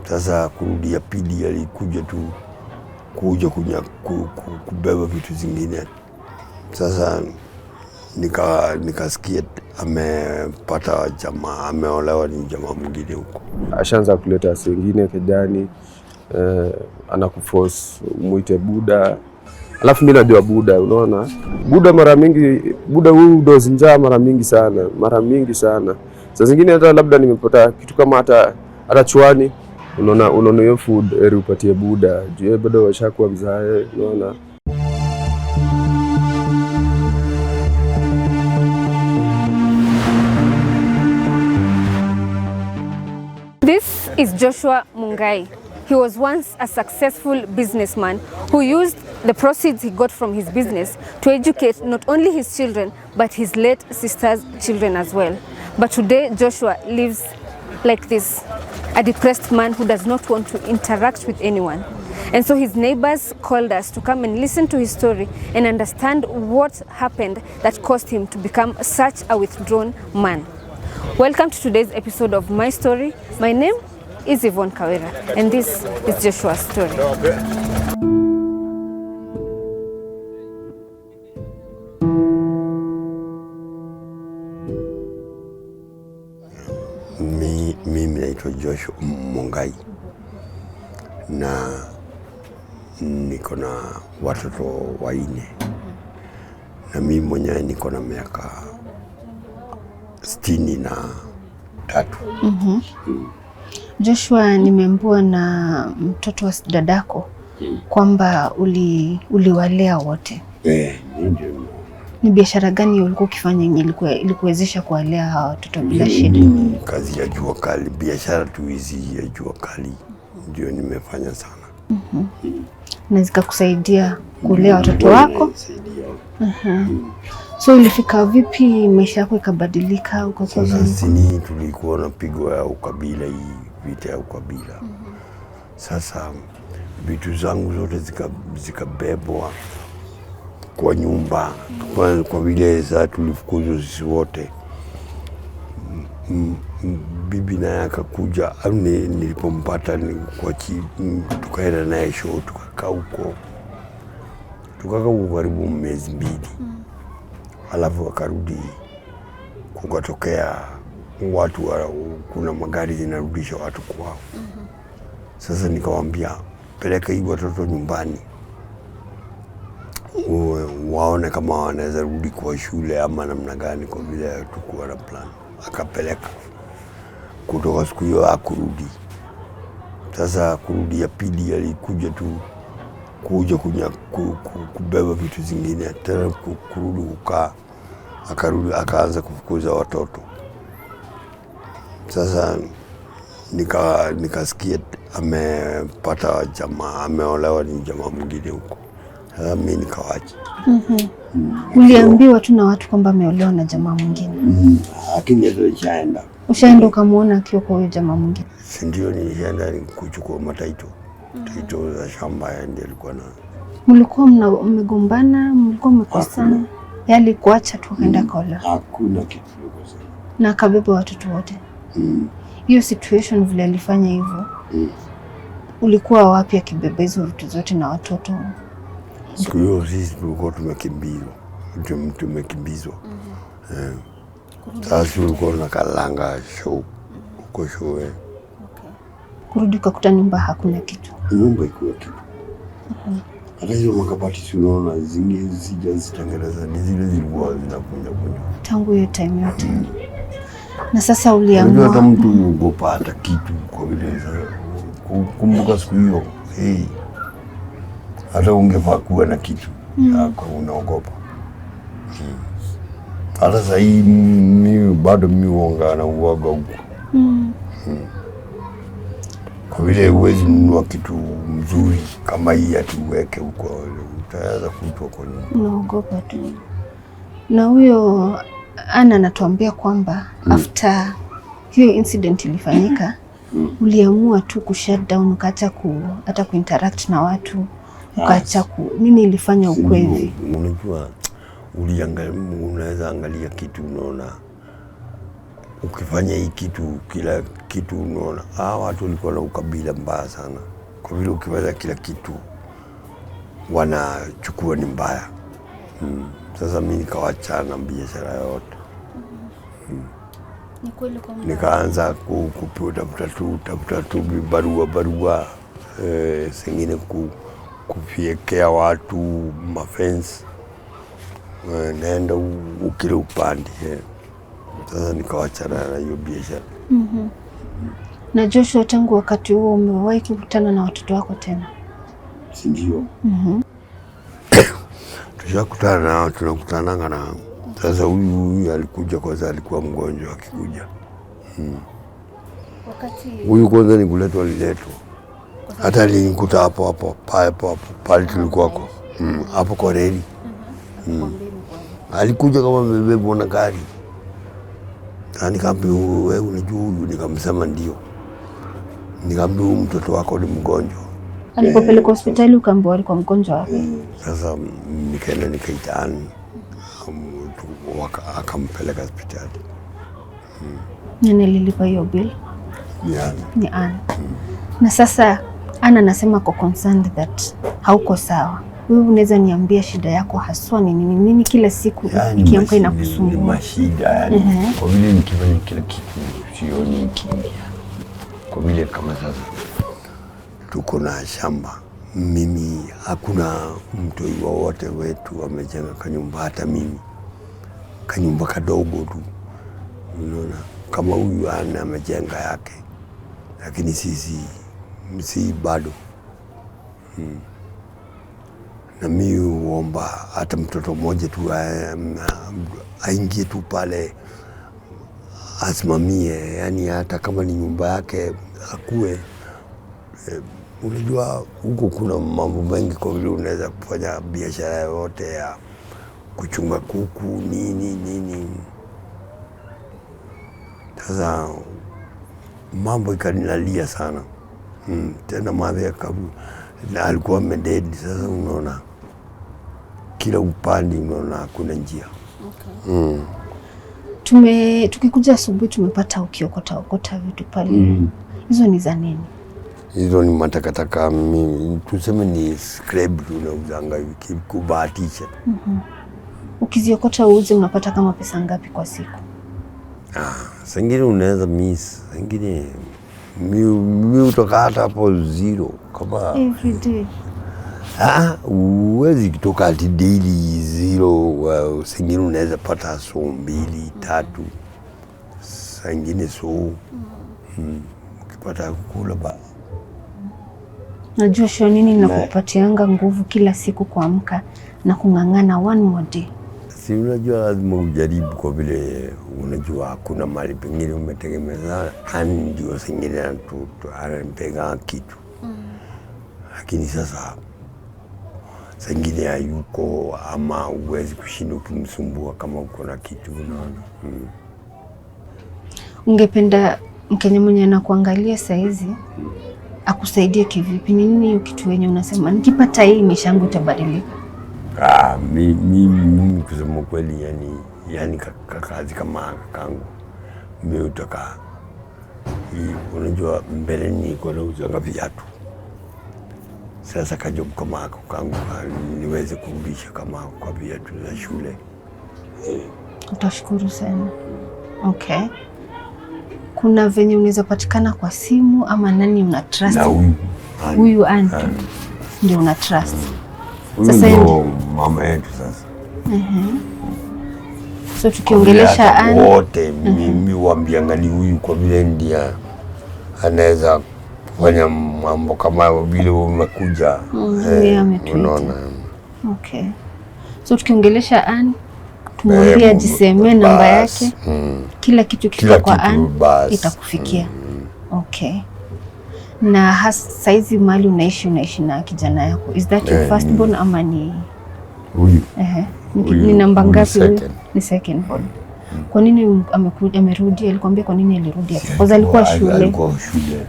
Sasa kurudi ya pili alikuja tu kubeba vitu zingine. Sasa nikasikia amepata jamaa, ameolewa ni jamaa mwingine huko. Ashaanza kuleta wasi wengine kejani, anakuforce muite buda. Alafu mimi najua buda, unaona? Buda mara mingi, buda huu dozi njaa mara mingi sana. Saa zingine hata labda nimepata kitu kama hata chwani, unaona hiyo food eri upatie buda. Juu bado washakuwa mzae, unaona? This is Joshua Mungai. He was once a successful businessman who used the proceeds he got from his business to educate not only his children, but his late sister's children as well. But today, Joshua lives like this, a depressed man who does not want to interact with anyone. And so his neighbors called us to come and listen to his story and understand what happened that caused him to become such a withdrawn man. Welcome to today's episode of My Story. My name is Yvonne Kawira, and this is Joshua's story. Mimi naitwa Joshua Mungai na niko na watoto 4 na mimi mwenyewe niko na miaka 63. Joshua, nimeambiwa na mtoto wa dadako kwamba uliwalea wote. Ndio. Ni biashara gani ulikuwa ukifanya ilikuwezesha kuwalea hawa watoto bila shida? Kazi ya jua kali, biashara tu hizi ya jua kali ndio nimefanya sana. Na zikakusaidia kulea watoto wako? So ilifika vipi maisha yako ikabadilika ukakuwa? Sasa tulikuwa na pigo ya ukabila, hii vita ya ukabila. Sasa vitu zangu zote zikabebwa kwa nyumba, kwa vile sasa tulifukuzwa sisi wote. Bibi naye akakuja, nilipompata tukaenda naye show, tukakaa huko karibu miezi 2. Alafu akarudi, kukatokea watu kuna magari zinarudisha watu kwao. Sasa nikawaambia peleka hii watoto nyumbani, waone kama wanaweza rudi kwa shule ama namna gani, kwa vile tukuwa na plan. Akapeleka. Kutoka siku hiyo hakurudi. Sasa kurudi ya pili alikuja tu kubeba vitu zingine, tena kurudi kukaa, akaanza kufukuza watoto. Sasa nikasikia amepata jamaa, ameolewa ni jamaa mwingine huko. Sasa mimi nikawacha. Uliambiwa tu na watu kwamba ameolewa na jamaa mwingine? Lakini nishaenda. Ushaenda ukamwona akiwa kwa huyo jamaa mwingine? Ndio, nilishaenda kuchukua mataito. Taito za shamba ndio alikuwa na. Mlikuwa mmegombana, mlikuwa mmekosana? Yali kuacha tu kaenda kaolewa? Hakuna kitu kukosana. Na akabeba watoto wote? Hiyo situation vile alifanya hivyo, ulikuwa wapi akibeba hizo vitu zote na watoto? Siku hiyo sisi tulikuwa tumekimbizwa. Sasa tulikuwa tunakalanga show huko show. Kurudi ukakuta nyumba hakuna kitu? Nyumba ikuwa kitu. Hata hizo makabati unaona zingine sijazitengeneza, ni zile zilikuwa zinavunja. Tangu hiyo time yote. Na sasa uliamua hata mtu ugopa hata kitu, kwa vile kumbuka siku hiyo, hata ungefaa kuwa na kitu yako unaogopa. Hata sasa hii bado mimi huanga na uoga huko. Kwa vile huwezi nunua kitu mzuri kama hii ati uweke huko, utaweza kuitwa kwa nini? Unaogopa tu. Na huyo Ana anatuambia kwamba after hiyo incident ilifanyika, uliamua tu kushut down, ukaacha hata kuinteract na watu, ukaacha nini ilifanya ukwevi? Unajua, unaweza angalia kitu, unaona ukifanya hii kitu kitu, unaona watu walikuwa na ukabila mbaya sana, kwa vile ukiweza kila kitu wanachukua ni mbaya. Sasa mimi nikawachana biashara yote. Ni kweli kwa nikaanza kutafuta tu barua sengine kufiekea watu mafensi, naenda ukile upande. Sasa nikawachana na hiyo biashara. Na Joshua, tangu wakati huo umewahi kukutana na watoto wako tena? Si ndio? Tushakutana nao, tunakutananga nao. Sasa huyu alikuja kwanza, alikuwa mgonjwa akikuja. Huyu kwanza ni kuletwa, aliletwa. Hata alinikuta hapo pale tulikuwako. Hapo kwa reli. Alikuja kama amebebwa na gari. Nikamwambia wewe unajua huyu? Nikamsema ndio. Nikamwambia huyu mtoto wako ni mgonjwa. Alipopeleka hospitali ukaambiwa alikuwa mgonjwa wapi? Sasa nikaenda nikaitani, akampeleka hospitali. Nani alilipa hiyo bill? Ni Ann. Na sasa Ann anasema ako concerned that hauko sawa. Wewe unaweza niambia shida yako haswa ni nini? Kila siku ikiamka inakusumbua? Ni mashida yani. Kwa vile nikifanya kila kitu sioni kiingia. Kwa vile kama sasa tuko na shamba, mimi hakuna mtu wowote wetu amejenga kanyumba, hata mimi kanyumba kadogo tu, unaona. Kama huyu ana amejenga yake, lakini sisi bado. Na mimi huomba hata mtoto mmoja tu aingie tu pale asimamie, yani hata kama ni nyumba yake akue. Unajua huko kuna mambo mengi, kwa vile unaweza kufanya biashara yote ya kuchunga kuku nini. Sasa mambo ikanilalia sana. Tena madhe na alikuwa amededi. Sasa unaona kila upande, unaona hakuna njia. Tukikuja asubuhi tumepata ukiokota vitu pale. Hizo ni za nini? Hizo ni matakataka, mimi tuseme ni scrap tunauzanga kubahatisha. Ukiziokota uuze unapata kama pesa ngapi kwa siku? Sengine unaweza miss, sengine mimi utoka hata hapo zero kama every day. Uwezi kutoka ati daily zero. Sengine unaweza pata so 2, 3, sengine so ukipata kula ba. Najua sio nini nakupatianga nguvu kila siku kuamka na kung'ang'ana one more day. Si unajua lazima ujaribu, kwa vile unajua kuna mali pengine umetegemea ndio sengine anapega kitu. Lakini sasa sengine hayuko, ama uwezi kushinda ukimsumbua kama uko na kitu, unaona. Ungependa Mkenya mwenye anakuangalia saizi akusaidie kivipi? Ni nini hiyo kitu wenye unasema nikipata hii maisha yangu itabadilika? Mimi kusema kweli, yani kazi kama kangu mimi utaka, unajua mbele niko nauza viatu. Sasa kajob kama kangu niweze kurudisha kama kwa viatu za shule. Utashukuru sana. Okay. Kuna venye unaweza patikana kwa simu ama nani una trust? Huyu Ann ndio una trust. Sasa ndio mama yetu sasa. So tukiongelesha Ann wote, mimi waambianga ni huyu, kwa vile ndiye anaweza kufanya mambo kama vile umekuja. Unaona. Okay. So tukiongelesha Ann tumwambie ajisemee namba yake. Kila kitu kiko kwa Ann itakufikia. Okay. Na saizi mali unaishi na kijana yako, is that your first born ama ni huyu? Ni namba ngapi huyu? Ni second born. Kwa nini amerudi? Alikwambia kwa nini alirudi hapo? Kwa sababu alikuwa shule. Alikuwa shule.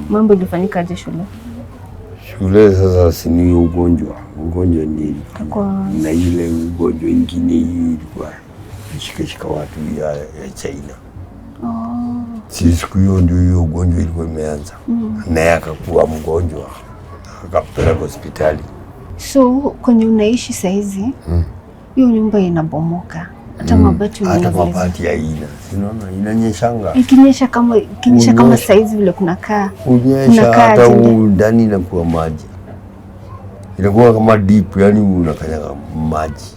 Mambo ilifanyika aje shule? Shule sasa si ni ugonjwa ni na ile ugonjwa ingine ilikuwa shika watu ya China. Siku hiyo ndio hiyo ugonjwa ilikuwa imeanza. Naye akakuwa mgonjwa. Akapeleka hospitali. So kwenye unaishi saizi, hiyo nyumba inabomoka. Hata mabati hata mabati haina. Unaona inanyeshanga. Ikinyesha kama saizi vile kunakaa. Unyesha hata ndani inakuwa maji. Inakuwa kama deep, yani unakanyaga maji.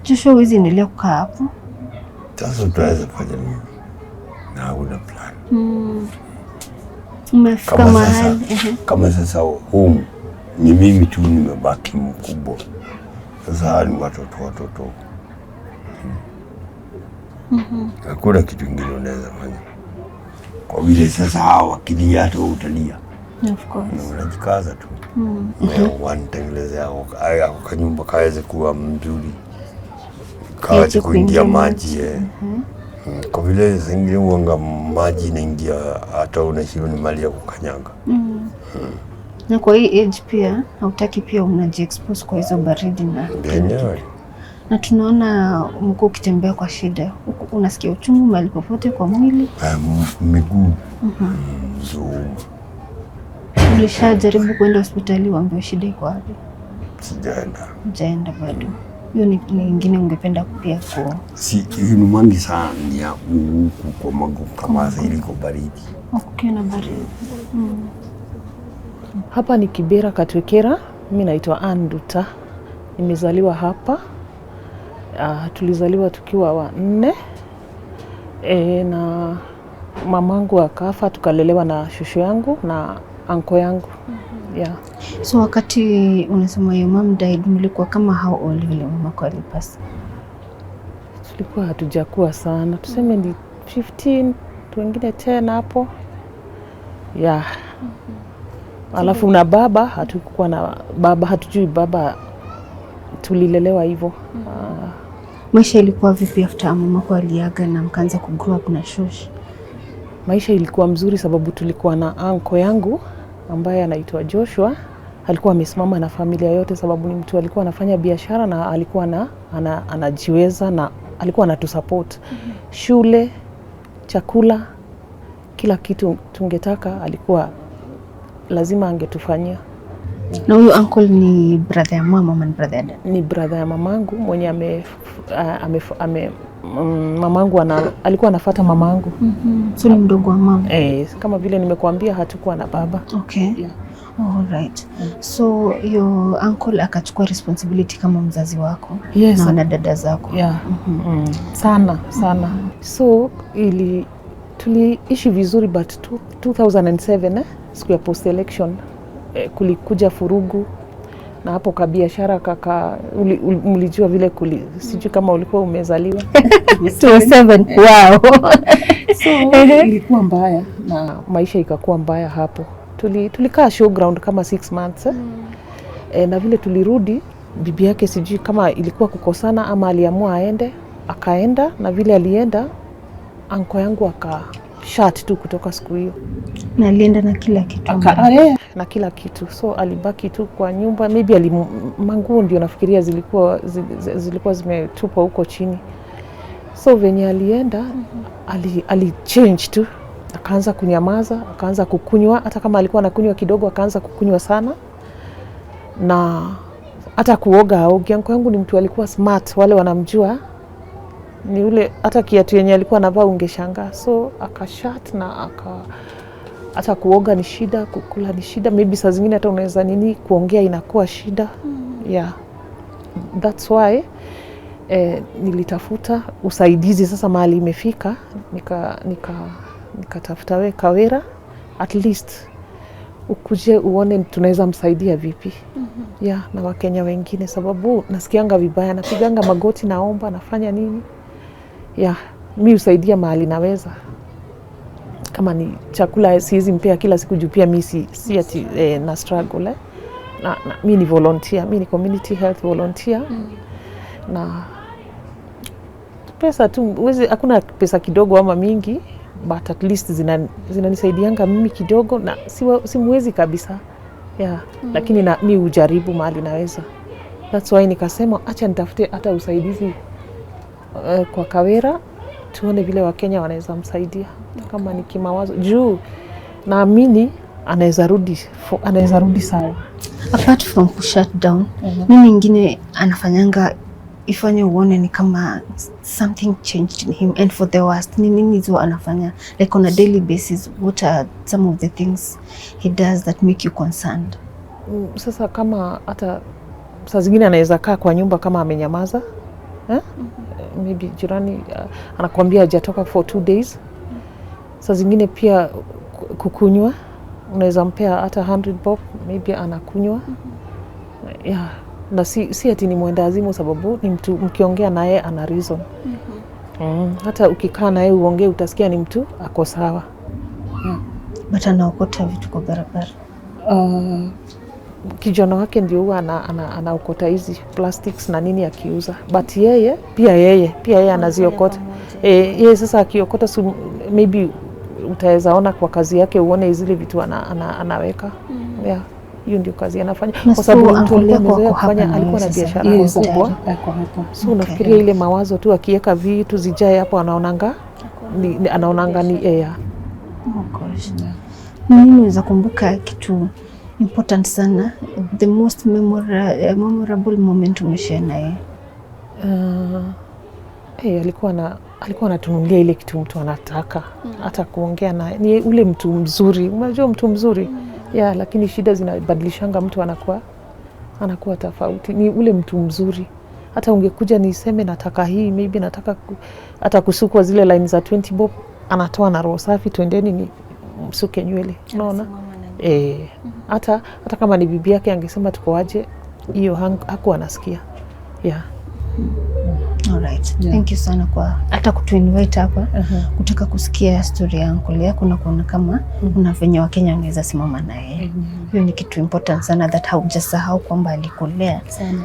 Joshua, huwezi endelea kukaa hapo. Sasa tunaweza fanya nini? Na una plan. Umefika mahali. Kama sasa home ni mimi tu nimebaki mkubwa. Sasa ni watoto. Hakuna kitu kingine unaweza fanya. Kwa vile sasa hawa wakilia hata utalia. Of course. Unajikaza tu. Wanatengelezea kanyumba kaweze kuwa mzuri. Kawache kuingia maji. Kwa vile zingine uanga maji inaingia hata unashindwa ni mali ya kukanyaga. Na kwa hii age pia hautaki pia unajiexpose kwa hizo baridi na yenyewe. Na tunaona mko ukitembea kwa shida. Unasikia uchungu mahali popote kwa mwili? Miguu. Ulishajaribu kwenda hospitali uambiwe shida iko wapi? Sijaenda bado. Hiyo ni nyingine ungependa pia kwa. Si inumangi sana ni ya huku kwa magu kama iliko baridi. Okay, na baridi. Hapa ni Kibera Katwekera. Mimi naitwa Anduta. Nimezaliwa hapa. Tulizaliwa tukiwa 4. Na mamangu akafa, tukalelewa na shushu yangu na anko yangu. Yeah. So wakati unasema your mom died, mlikuwa kama how old vile mamako alipasa? Tulikuwa hatujakuwa sana. Tuseme ni 15, wengine 10 hapo. Yeah. Alafu na baba, hatukuwa na baba, hatujui baba, tulilelewa hivyo. Maisha ilikuwa vipi after mamako aliaga na mkaanza kugrow up na shush? Maisha ilikuwa mzuri sababu tulikuwa na anko yangu ambaye anaitwa Joshua. Alikuwa amesimama na familia yote sababu ni mtu alikuwa anafanya biashara na alikuwa anajiweza na alikuwa anatusupport. Shule, chakula, kila kitu tungetaka alikuwa lazima angetufanyia. Na huyo uncle ni brother ya mama ama ni brother ya dad? Ni brother ya mamangu mwenye mamangu alikuwa anafuata mamangu. So ni mdogo wa mama? Kama vile nimekuambia hatukuwa na baba. Okay. Yeah. All right. So your uncle akachukua responsibility kama mzazi wako? Yes. Na dada zako? Yeah. Sana. So tuliishi vizuri but 2007 siku ya post election kulikuja furugu na hapo kabiashara mlijua vile sijui kama ulikuwa umezaliwa 2007. Wow. So ilikuwa mbaya na maisha ikakuwa mbaya hapo. Tulikaa showground kama 6 months. Na vile tulirudi bibi yake sijui kama ilikuwa kukosana ama aliamua akaenda na vile alienda anko yangu shut tu kutoka siku hiyo. Na alienda na kila kitu? Na kila kitu. So alibaki tu kwa nyumba. Maybe manguo ndio nafikiria zilikuwa zimetupwa huko chini. So venye alienda, alichange tu. Akaanza kunyamaza, akaanza kukunywa. Hata kama alikuwa anakunywa kidogo, akaanza kukunywa sana. Na hata kuoga. Anko yangu ni mtu alikuwa smart, wale wanamjua. Ni ule hata kiatu yenye alikuwa anavaa ungeshangaa. So akashat na hata kuoga ni shida, kukula ni shida, maybe saa zingine hata unaweza kuongea inakuwa shida. Yeah. That's why nilitafuta usaidizi sasa mahali imefika, nikatafuta Kawira, at least ukuje uone tunaweza msaidia vipi. Yeah, na Wakenya wengine sababu nasikianga vibaya, napiganga magoti, naomba, nafanya nini. Yeah, mimi usaidia mahali naweza. Kama ni chakula siwezi mpea kila siku juu pia mimi si ati na struggle. Na mimi ni volunteer, mimi ni community health volunteer. Na pesa tu hakuna pesa kidogo ama mingi, but at least zinanisaidianga mimi kidogo na simuwezi kabisa. Yeah, lakini mimi ujaribu mahali naweza. That's why nikasema acha nitafute hata usaidizi kwa Kawira tuone vile Wakenya wanaweza msaidia kama ni kimawazo, juu naamini anaweza rudi sawa. Apart from shut down, nini ingine anafanyanga ifanye uone ni kama something changed in him and for the worst? Nini hizo anafanya like on a daily basis? What are some of the things he does that make you concerned? Sasa kama hata saa zingine anaweza kaa kwa nyumba kama amenyamaza, maybe jirani anakuambia hajatoka for 2 days. Saa zingine pia kukunywa, unaweza mpea hata 100 bob, maybe anakunywa. Yeah. Na si ati ni mwendawazimu, sababu ni mtu mkiongea naye ana reason. Hata ukikaa naye uongee utasikia ni mtu ako sawa. But anaokota vitu kwa barabara. Kijana wake ndio huwa anaokota hizi plastics na nini akiuza. But yeye anaziokota. Yeye sasa akiokota maybe utaweza ona kwa kazi yake uone zile vitu anaweka. Yeah. Hiyo ndio kazi anafanya, kwa sababu mtu alikuwa kufanya, alikuwa na biashara kubwa. So unafikiria ile mawazo tu akiweka vitu zijae hapo anaonanga ni air. Mimi naweza kumbuka kitu important sana, the most memorable moment umeshare naye. Alikuwa anatunulia ile kitu mtu anataka, hata kuongea naye. Ni ule mtu mzuri, unajua mtu mzuri. Yeah, lakini shida zinabadilishanga mtu anakuwa tofauti. Ni ule mtu mzuri. Hata ungekuja niseme nataka hii, maybe nataka hata kusukwa zile line za 20 bob, anatoa na roho safi, twendeni ni msuke nywele. Unaona? Hata kama ni bibi yake angesema tuko aje, hiyo hakuwa anasikia. Yeah. Alright. Yeah. Thank you sana kwa hata kutuinvite hapa kutaka kusikia story ya uncle yako na kuona kama kuna venye Wakenya wanaweza simama naye. Hiyo ni kitu important sana that haujasahau kwamba alikulea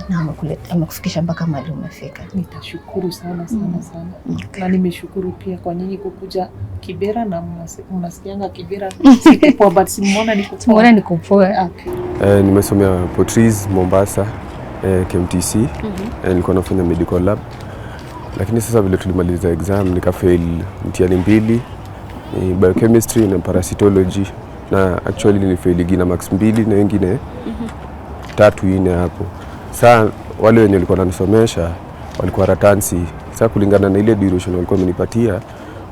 na amekufikisha mpaka mahali umefika. Nitashukuru sana. Okay. Na nimeshukuru pia kwa nyinyi kukuja Kibera, na mnasikianga Kibera sikupoa but simuona nikupoa. Okay. Nimesomea Portrees Mombasa, KMTC. Nilikuwa nafanya medical lab. Lakini sasa vile tulimaliza exam nikafail mtihani 2, biochemistry na parasitology, na actually nilifail gina max 2 na wengine 3 4 hapo. Sasa wale wenye walikuwa wananisomesha walikuwa ratansi. Sasa kulingana na ile duration walikuwa wamenipatia,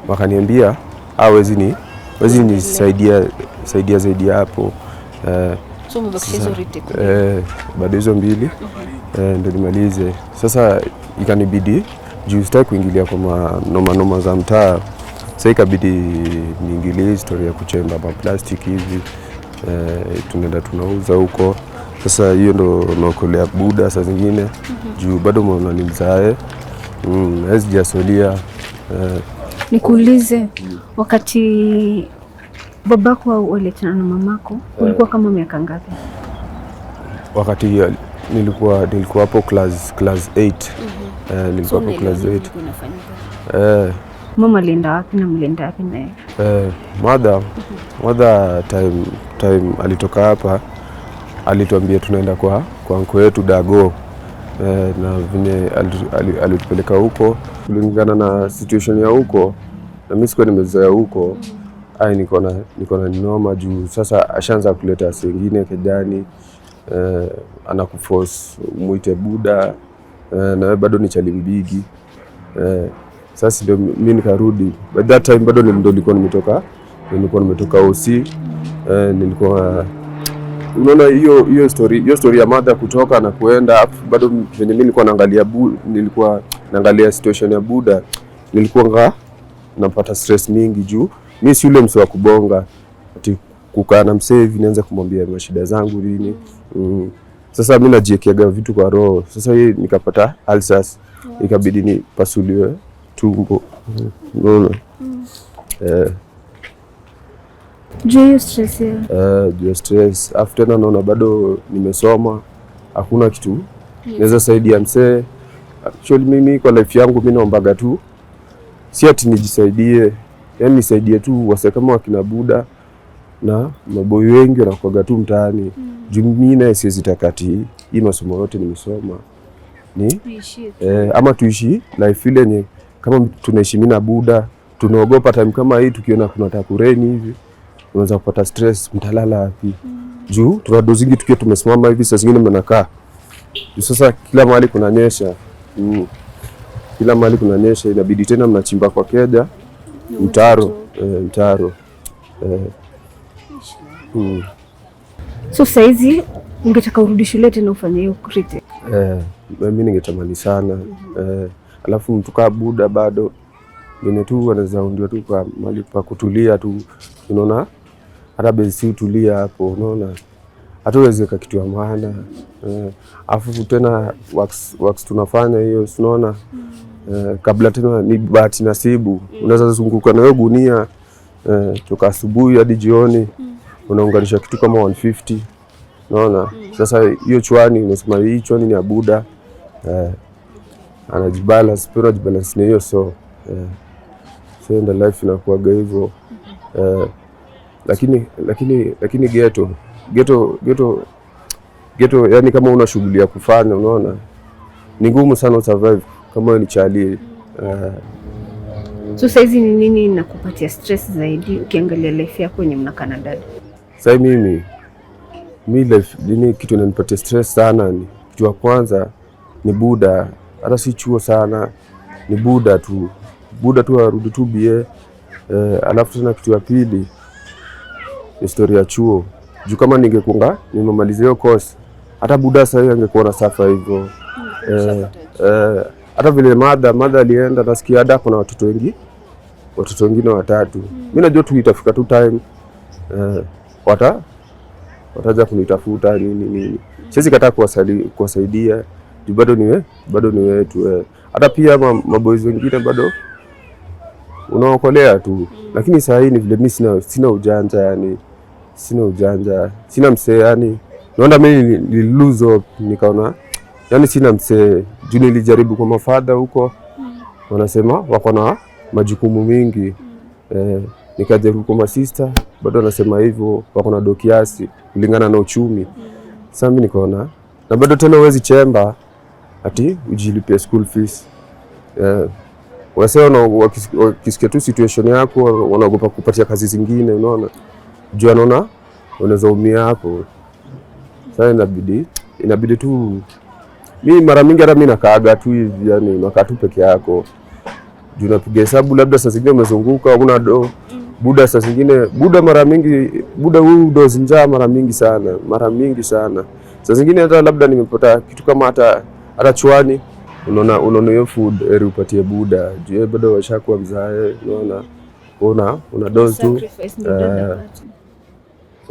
wakaniambia wezi ni saidia zaidi hapo. So mbakisha hizo retake. Baada hizo 2 ndio nimalize. Sasa ikanibidi juu sitaki kuingilia kwa noma za mtaa. Sasa ikabidi niingilie historia ya kuchemba plastic hivi. Tunaenda tunauza huko. Sasa hiyo ndo naokolea buda saa zingine. Juu bado mwana ni mzae. Hazijasolia. Nikuulize, wakati babako walitana na mamako, ulikuwa kama miaka ngapi? Wakati nilikuwa hapo class 8. Nilikuwa hapo class 8. Mama alienda wapi na mlienda wapi naye? Mother time alitoka hapa, alituambia tunaenda kwa uncle yetu Dago. Na vile alitupeleka huko kulingana na situation ya huko, na mimi sikuwa nimezoea huko. Niko na noma juu sasa ashaanza kuleta sengine kejani, anakuforce muite buda, na wewe bado ni chalimbigi. Sasa ndio mimi nikarudi. By that time bado nilikuwa nimetoka OC. Nilikuwa unaona hiyo story ya mother kutoka na kuenda, bado venye mimi nilikuwa naangalia situation ya buda, nilikuwa napata stress mingi juu mimi si yule msee wa kubonga ati kukaa na msee hivi nianze kumwambia mashida zangu nini. Sasa mimi najiekeaga vitu kwa roho. Sasa hii nikapata ulcers, ikabidi nipasuliwe tumbo. Unaona? Juu stress juu stress. After naona bado nimesoma, hakuna kitu naweza saidia msee. Actually mimi kwa life yangu mimi naombaga tu si ati nijisaidie, yani nisaidie tu wase kama wakina buda na maboy wengi wanakuaga tu mtaani. Juu mimi na siwezi takati hii masomo yote nimesoma ni ama tuishi life ile yenye kama tunaishi mimi na buda, tunaogopa time kama hii, tukiona kuna takureni hivi unaweza kupata stress, mtalala wapi? Juu tunadozingi tukiwa tumesimama hivi, saa zingine mnakaa. Sasa kila mahali kunanyesha. Kila mahali kunanyesha, inabidi tena mnachimba kwa keja mtaro. So saizi ungetaka urudi shule tena ufanye hiyo critic? Mimi ningetamani sana. Alafu mtu kaa buda bado mwenye tu anaweza undio tu kwa mahali pa kutulia tu, unaona, hata basi utulia hapo, unaona, hata uweze ka kitu ya maana. Afu tena works tunafanya hiyo, unaona, kabla tena ni bahati nasibu, unaweza zunguka na hiyo gunia toka asubuhi hadi jioni, unaunganisha kitu kama 150, unaona. Sasa hiyo chwani unasema hii chwani ni ya buda, anajibalance, pero jibalance ni hiyo. So the life inakuwaga hivyo. Lakini ghetto yani kama una shughuli ya kufanya, unaona, ni ngumu sana survive kama ni chali. So saizi ni nini inakupatia stress zaidi ukiangalia life yako yenye mnakaa na dad? Sasa mimi life ni kitu inanipatia stress sana. Ni kitu ya kwanza ni buda, hata si chuo sana, ni buda tu arudi tu BA. Alafu tena kitu ya pili historia ya chuo. Juu kama ningekuanga nimemaliza hiyo course, hata buda sasa angekuwa na safa hivyo. Hata vile mother alienda, nasikia hada kuna watoto wengine 3. Mimi najua tu itafika tu time wataja kunitafuta nini. Siwezi kataa kuwasaidia. Juu bado ni wetu. Hata pia maboys wengine bado unaokolea tu. Lakini saa hii ni vile mimi sina ujanja yani. Sina msee yani. Naona mimi ni lose hope, nikaona yani sina msee. Juu nilijaribu kwa mafadha huko. Wanasema wako na majukumu mingi. Nikajaribu kwa masista, bado wanasema hivyo, wako na dokiasi kulingana na uchumi. Sasa mimi nikaona na bado tena huwezi chemba ati ujilipie school fees. Wasema wakisikia tu situation yako wanaogopa kupatia kazi zingine, unaona. Juu anaona unaweza umia hapo. Sasa inabidi tu mimi mara mingi hata mimi nakaaga tu hivi yani, nakaa tu peke yako. Juu napiga hesabu labda saa zingine umezunguka huna do. Buda saa zingine mara mingi huu dozi njaa mara mingi sana. Saa zingine hata labda nimepata kitu kama hata chwani, unaona hiyo food eri upatie buda. Juu bado washakuwa mzae, unaona una dozi tu.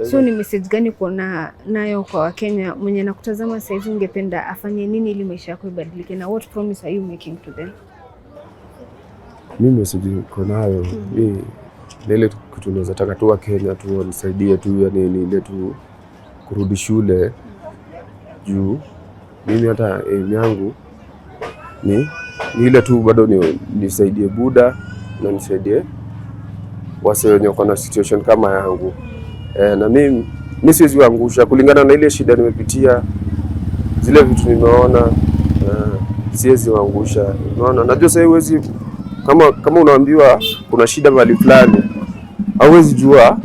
So ni message gani kuona nayo kwa Wakenya mwenye nakutazama sasa hivi, ungependa afanye nini ili maisha yako ibadilike, na what promise are you making to them? Mimi message niko nayo ni ile kitu naweza taka tu Wakenya tu wanisaidie tu, yani ni ile tu kurudi shule. Juu mimi hata yangu ni ile tu bado nisaidie buda na nisaidie wase wenye wako na situation kama yangu. Na mimi siwezi kuangusha kulingana na ile shida nimepitia, zile vitu nimeona, siwezi kuangusha. Unaona, najua sasa huwezi kama unaambiwa kuna shida mahali fulani, hauwezi jua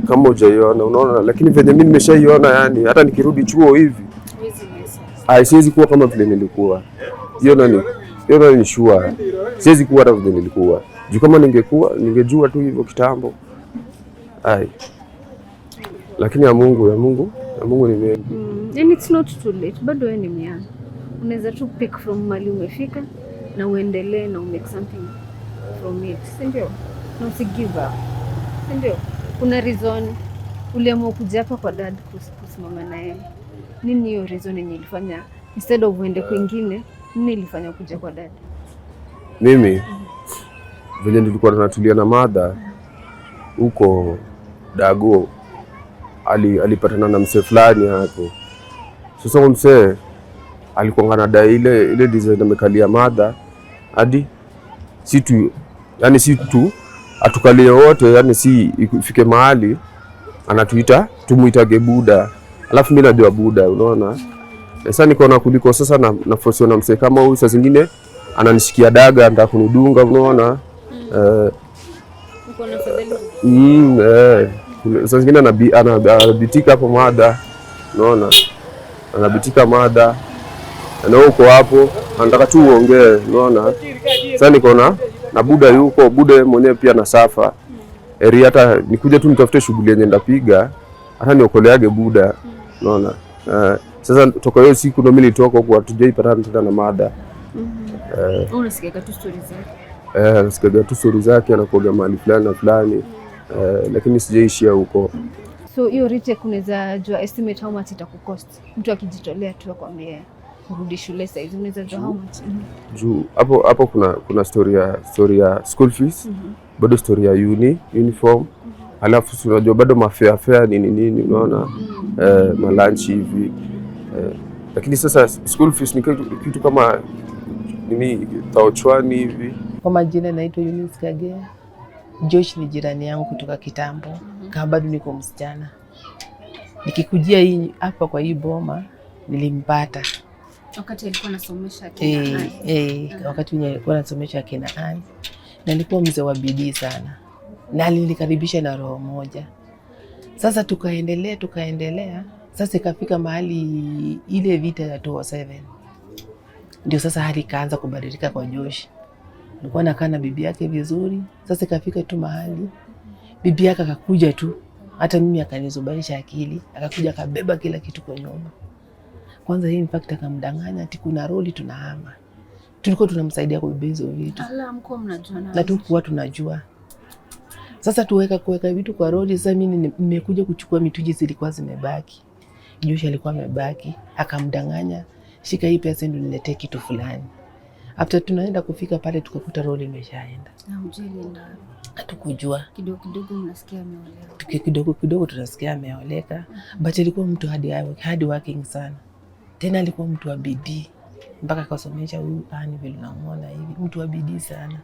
kama hujaiona, unaona. Lakini venye mimi nimeshaiona, yani hata nikirudi chuo hivi siwezi kuwa kama vile nilikuwa. Hiyo ni sure. Siwezi kuwa hata vile nilikuwa. Juu kama ningejua tu hivyo kitambo. Lakini ya Mungu ni mengi. And it's not too late. Bado wewe ni mwana. Unaweza tu pick from mali umefika na uendelee na make something from it. Si ndio? Na usi give up. Si ndio? Kuna reason uliamua kuja hapa kwa dad kusimama naye. Nini hiyo reason yenye ilifanya instead of uende kwingine, nini ilifanya kuja kwa dad? Mimi vile nilikuwa natulia na mother huko Dago, alipatana na msee fulani hapo. Sasa msee alikuwa anadai ile design amekalia mother hadi si tu atukalie wote, yani si ifike mahali anatuita tumuitage buda. Alafu mimi najua buda, unaona. Sasa niko na kuliko sasa na force na msee kama huyu, saa zingine ananishikia daga anataka kunidunga, unaona. Saa zingine anabitika hapo mada, unaona, anabitika mada na uko hapo anataka tu uongee, unaona. Sasa niko na buda yuko, buda mwenyewe pia na safa eri, hata nikuja tu nitafute shughuli yenye ndapiga, hata niokoleage buda, unaona. Sasa toka hiyo siku ndo mimi nilitoka huko, hatujaipatana tena na mada. Unasikia tu stories zake? Nasikia tu stories zake, anakuja mahali fulani na fulani, lakini sijaishia huko. So hiyo retake unaweza jua estimate how much itakucost mtu akijitolea tu akwambie kurudi shule sasa hivi, unaweza jua how much? Juu hapo kuna story ya school fees, bado story ya uniform, alafu unajua bado mafare nini, unaona, malunch hivi, lakini sasa school fees ni kitu kama nini taochwani hivi. Kwa majina naitwa Eunice Kagea. Josh ni jirani yangu kutoka kitambo, kama bado niko msichana. Nikikujia hii hapa kwa hii boma nilimpata wakati alikuwa anasomesha kina Ani. Wakati alikuwa anasomesha kina Ani, na alikuwa mzee wa bidii sana, na alinikaribisha na roho moja. Sasa tukaendelea, sasa ikafika mahali ile vita ya 2007 ndio sasa hali kaanza kubadilika kwa Josh. Alikuwa anakaa na bibi yake vizuri, sasa ikafika tu mahali bibi yake akakuja tu, hata mimi akanizubaisha akili, akakuja akabeba kila kitu kwa nyumba. Kwanza hii in fact akamdanganya ati kuna roli tunahama. Tulikuwa tunamsaidia kubeba hizo vitu. Mko mnajua na tulikuwa tunajua. Sasa kuweka vitu kwa roli, sasa mimi nimekuja kuchukua mituji zilikuwa zimebaki. Josh alikuwa amebaki, akamdanganya, shika hii pesa ndio niletee kitu fulani. After tunaenda kufika pale tukakuta roli imeshaenda. Na mjelienda. Hatukujua. Kidogo mnasikia ameoleka. Kidogo tunasikia ameoleka, but alikuwa mtu hard working sana. Tena alikuwa mtu wa bidii. Mpaka akasomesha huyu Ani vile unamuona hivi, mtu wa bidii sana.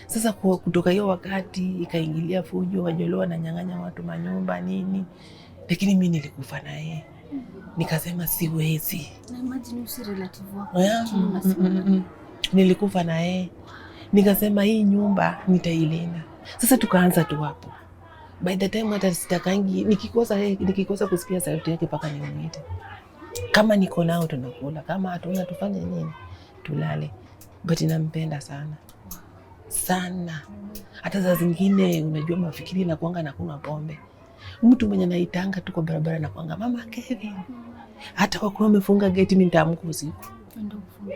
Sasa kutoka hiyo wakati ikaingilia fujo, wajoloa na nyang'anya watu manyumba nini. Lakini mimi nilikufa na yeye. Nikasema siwezi. Na imagine usi relative wako. Nilikufa na yeye. Nikasema hii nyumba nitailinda. Sasa tukaanza tu hapo. By the time hata sitakangi nikikosa kusikia sauti yake paka nimuite. Kama niko nao tunakula, kama hatuna tufanye nini? Tulale. But nampenda sana. Sana. Hata saa zingine unajua mafikiri na kuanga na kunywa pombe. Mtu mwenye naitanga tu kwa barabara na kuanga mama Kevin. Hata kwa kuwa amefunga geti mimi nitaamka usiku.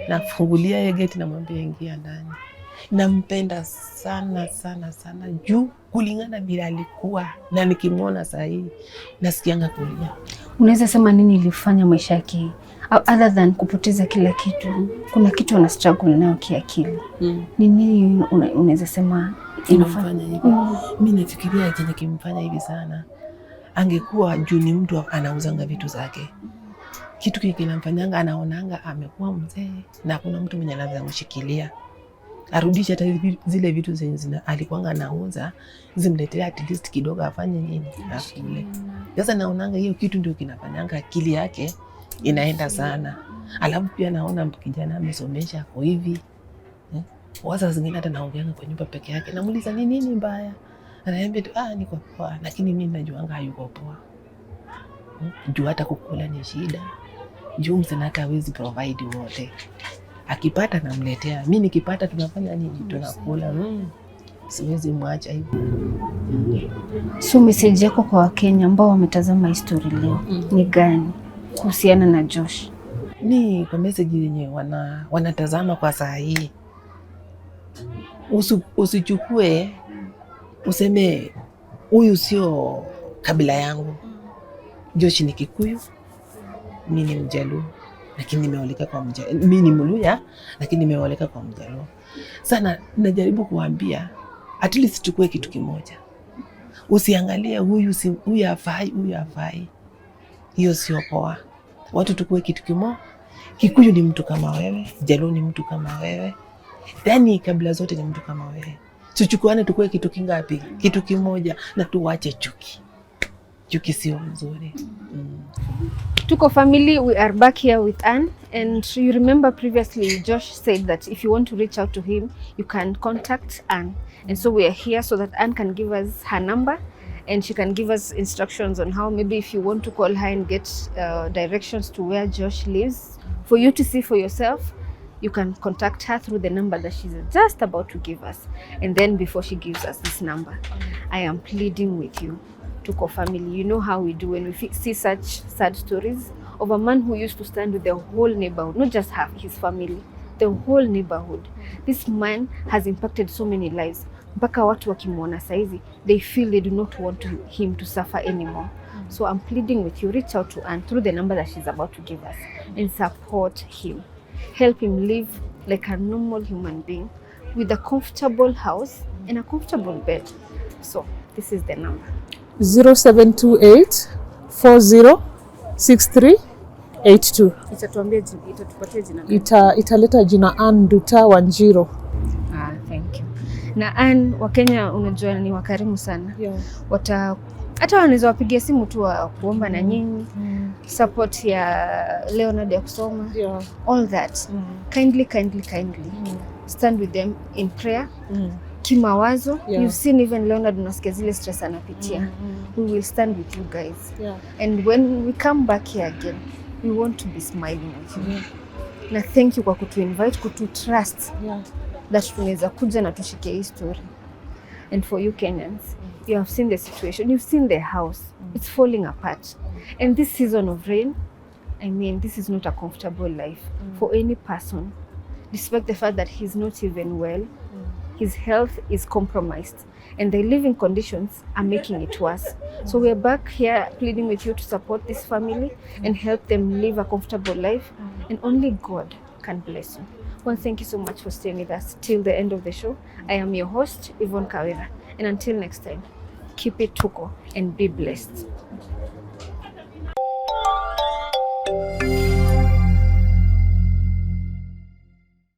Nafungulia yeye geti na mwambie ingia ndani. Nampenda sana juu kulingana vile alikuwa, na nikimwona saa hii nasikianga kulia. Unaweza sema nini ilifanya maisha yake other than kupoteza kila kitu? Kuna kitu ana struggle nayo kiakili. Nini unaweza sema inafanya hivi? Mimi nafikiria chenye kimfanya hivi sana, angekuwa juu ni mtu anauzanga vitu zake. Kitu kile kinamfanyanga anaonanga amekuwa mzee na kuna mtu mwenye anaweza mshikilia. Arudisha hata zile vitu zenye alikuwa anauza, zimletea at least kidogo afanye nini? Afule. Sasa naonanga hiyo kitu ndio kinafanyanga akili yake inaenda sana. Alafu pia naona kijana amesomesha kwa hivi. Waza zingine hata naongeanga kwa nyumba peke yake. Namuuliza nini mbaya? Ananiambia tu niko poa, lakini mimi najuanga hayuko poa. Juu hata kukula ni shida. Juu msana hata hawezi provide wote. Akipata namletea. Mimi nikipata tunafanya nini? Tunakula. Siwezi mwacha hivyo. So message yako kwa Wakenya ambao wametazama history leo ni gani kuhusiana na Josh? Ni kwa message yenye wanatazama kwa saa hii. Usichukue useme huyu sio kabila yangu. Josh ni Kikuyu, mimi ni Mjaluo, lakini nimeoleka kwa Mjaluo. Mimi ni Mluya, lakini nimeoleka kwa Mjaluo. Sana najaribu kuambia at least chukue kitu kimoja. Usiangalie huyu hafai. Hiyo sio poa. Watu tukue kitu kimoja. Kikuyu ni mtu kama wewe, Jaluo ni mtu kama wewe. Yaani kabila zote ni mtu kama wewe. Tuchukuane tukue kitu kingapi? Kitu kimoja na tuwache chuki. Chuki sio mzuri. Tuko family, we are back here with Anne And you remember previously Josh said that if you want to reach out to him, you can contact Anne. And so we are here so that Anne can give us her number and she can give us instructions on how, maybe if you want to call her and get directions to where Josh lives, for you to see for yourself, you can contact her through the number that she's just about to give us. And then before she gives us this number, I am pleading with you, Tuko family. You know how we do when we see such sad stories of a man who used to stand with the whole neighborhood, not just his family, the whole neighborhood. This man has impacted so many lives. Mpaka watu wakimwona saizi, they feel they do not want him to suffer anymore. So I'm pleading with you, reach out to Anne through the number that she's about to give us and support him. Help him live like a normal human being with a comfortable house and a comfortable bed. So this is the number. 0728 406382. Itatupatia jina. Italeta jina Anne Nduta Wanjiro. Thank you. Na Anne, Wakenya unajua ni wakarimu sana. Yeah. Hata wanaweza wapigia simu tu wa kuomba na nyinyi. Support ya Leonard ya kusoma. Yeah. All that. Kindly. Stand with them in prayer. Kimawazo. Yeah. You've seen even Leonard unasikia zile stress anapitia. We will stand with you guys. Yeah. And when we come back here again, we want to be smiling with you. Na thank you kwa kutu-invite, kutu-trust. Yeah. That tunaweza kuja na tushike hii story. And for you Kenyans, you have seen the situation, you've seen the house, it's falling apart. And this season of rain, I mean, this is not a comfortable life for any person, despite the fact that he's not even well. His health is compromised and the living conditions are making it worse. So we are back here pleading with you to support this family and help them live a comfortable life, and only God can bless you. Well, thank you so much for staying with us till the end of the show. I am your host, Yvonne Kawira, and until next time, keep it Tuko and be blessed.